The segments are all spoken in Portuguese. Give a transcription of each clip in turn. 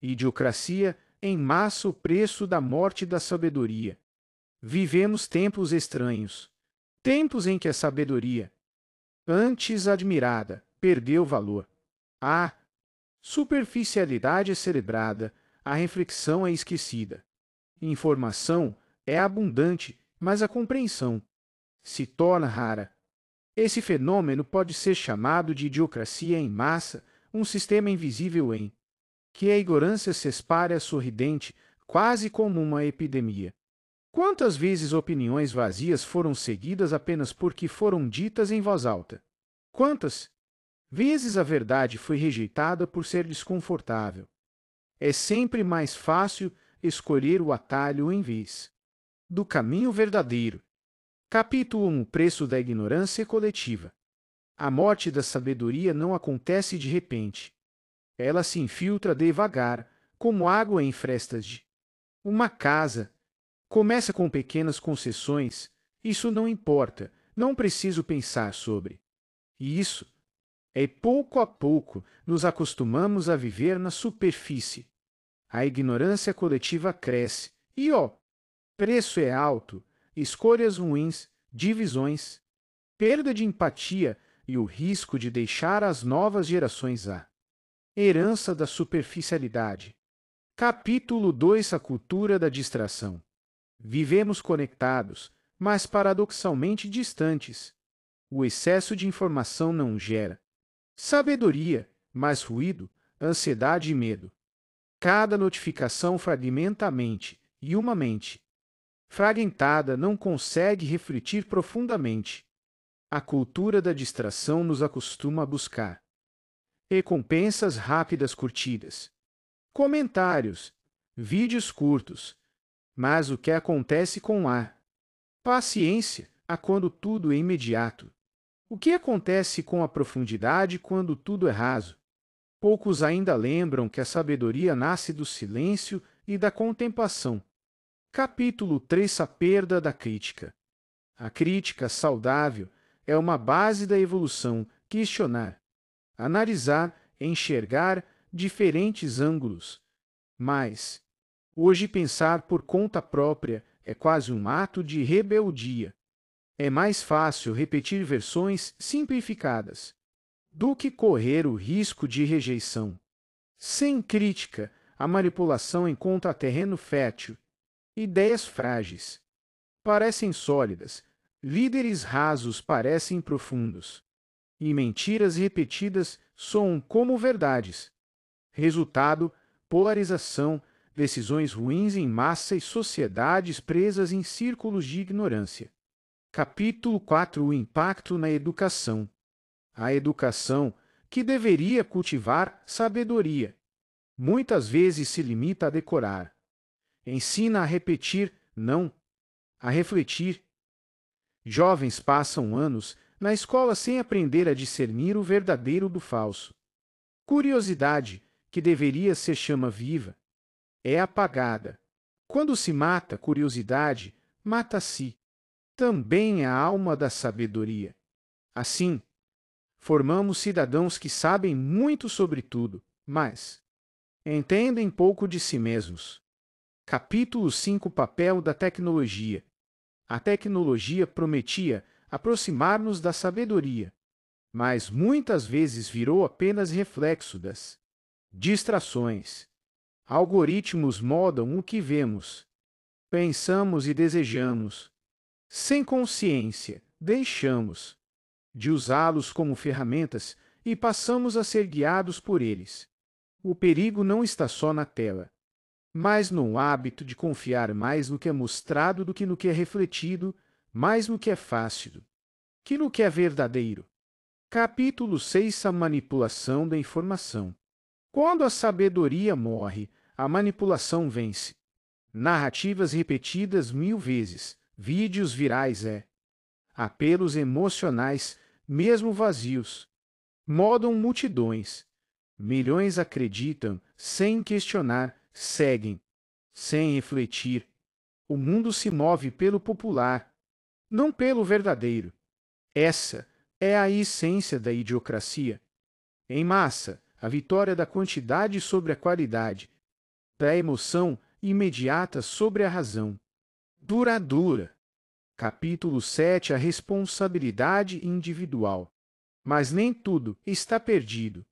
Idiocracia em massa, o preço da morte da sabedoria. Vivemos tempos estranhos. Tempos em que a sabedoria, antes admirada, perdeu valor. A superficialidade é celebrada, a reflexão é esquecida. Informação é abundante, mas a compreensão se torna rara. Esse fenômeno pode ser chamado de idiocracia em massa, um sistema invisível em que a ignorância se espalha sorridente, quase como uma epidemia. Quantas vezes opiniões vazias foram seguidas apenas porque foram ditas em voz alta? Quantas vezes a verdade foi rejeitada por ser desconfortável? É sempre mais fácil escolher o atalho em vez do caminho verdadeiro. Capítulo 1: O preço da ignorância coletiva. A morte da sabedoria não acontece de repente. Ela se infiltra devagar, como água em frestas de uma casa. Começa com pequenas concessões. Isso não importa, não preciso pensar sobre isso. É pouco a pouco nos acostumamos a viver na superfície. A ignorância coletiva cresce e, preço é alto, escolhas ruins, divisões, perda de empatia e o risco de deixar às novas gerações a herança da superficialidade. Capítulo 2: A cultura da distração. Vivemos conectados, mas paradoxalmente distantes. O excesso de informação não gera sabedoria, mas ruído, ansiedade e medo. Cada notificação fragmenta a mente, e uma mente fragmentada não consegue refletir profundamente. A cultura da distração nos acostuma a buscar recompensas rápidas curtidas, comentários, vídeos curtos. Mas o que acontece com a paciência quando tudo é imediato? O que acontece com a profundidade quando tudo é raso? Poucos ainda lembram que a sabedoria nasce do silêncio e da contemplação. Capítulo 3: A perda da crítica. A crítica saudável é uma base da evolução. Questionar, analisar, enxergar diferentes ângulos. Mas, hoje, pensar por conta própria é quase um ato de rebeldia. É mais fácil repetir versões simplificadas do que correr o risco de rejeição. Sem crítica, a manipulação encontra terreno fértil. Ideias frágeis parecem sólidas, líderes rasos parecem profundos, e mentiras repetidas soam como verdades. Resultado: polarização, decisões ruins em massa e sociedades presas em círculos de ignorância. Capítulo 4: O impacto na educação. A educação, que deveria cultivar sabedoria, muitas vezes se limita a decorar. Ensina a repetir, não a refletir. Jovens passam anos na escola sem aprender a discernir o verdadeiro do falso. Curiosidade, que deveria ser chama viva, é apagada. Quando se mata a curiosidade, mata-se também a alma da sabedoria. Assim, formamos cidadãos que sabem muito sobre tudo, mas entendem pouco de si mesmos. Capítulo 5: Papel da tecnologia. A tecnologia prometia aproximar-nos da sabedoria, mas muitas vezes virou apenas reflexo das distrações. Algoritmos moldam o que vemos, pensamos e desejamos. Sem consciência, deixamos de usá-los como ferramentas e passamos a ser guiados por eles. O perigo não está só na tela, mas no hábito de confiar mais no que é mostrado do que no que é refletido, mais no que é fácil que no que é verdadeiro. Capítulo 6: A manipulação da informação. Quando a sabedoria morre, a manipulação vence. Narrativas repetidas 1000 vezes, vídeos virais apelos emocionais, mesmo vazios, modam multidões. Milhões acreditam, sem questionar, seguem, sem refletir. O mundo se move pelo popular, não pelo verdadeiro. Essa é a essência da idiocracia. Em massa, a vitória da quantidade sobre a qualidade. da emoção imediata sobre a razão duradoura. Capítulo 7. A responsabilidade individual. Mas nem tudo está perdido.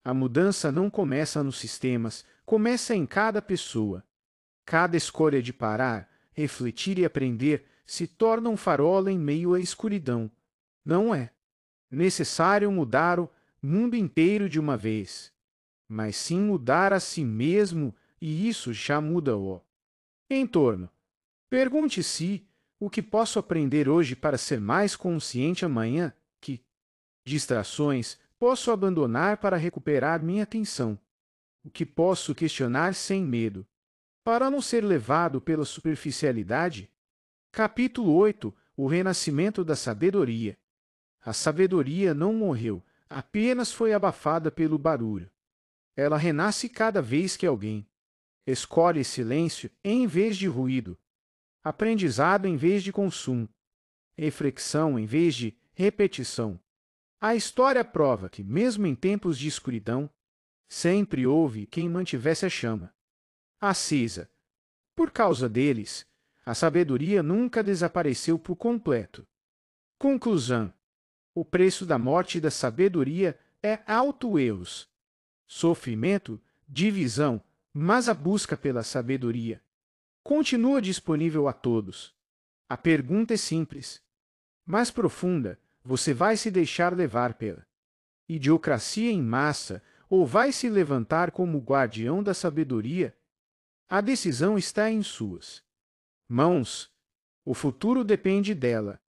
A mudança não começa nos sistemas, começa em cada pessoa. Cada escolha de parar, refletir e aprender se torna um farol em meio à escuridão. Não é necessário mudar o mundo inteiro de uma vez, mas sim mudar a si mesmo, e isso já muda o entorno. Pergunte-se o que posso aprender hoje para ser mais consciente amanhã, que distrações posso abandonar para recuperar minha atenção, o que posso questionar sem medo, para não ser levado pela superficialidade. Capítulo 8. O renascimento da sabedoria. A sabedoria não morreu, apenas foi abafada pelo barulho. Ela renasce cada vez que alguém escolhe silêncio em vez de ruído, aprendizado em vez de consumo, reflexão em vez de repetição. A história prova que, mesmo em tempos de escuridão, sempre houve quem mantivesse a chama acesa. Por causa deles, a sabedoria nunca desapareceu por completo. Conclusão: o preço da morte da sabedoria é auto-erros, sofrimento, divisão, mas a busca pela sabedoria continua disponível a todos. A pergunta é simples, mas profunda: você vai se deixar levar pela idiocracia em massa ou vai se levantar como guardião da sabedoria? A decisão está em suas mãos. O futuro depende dela.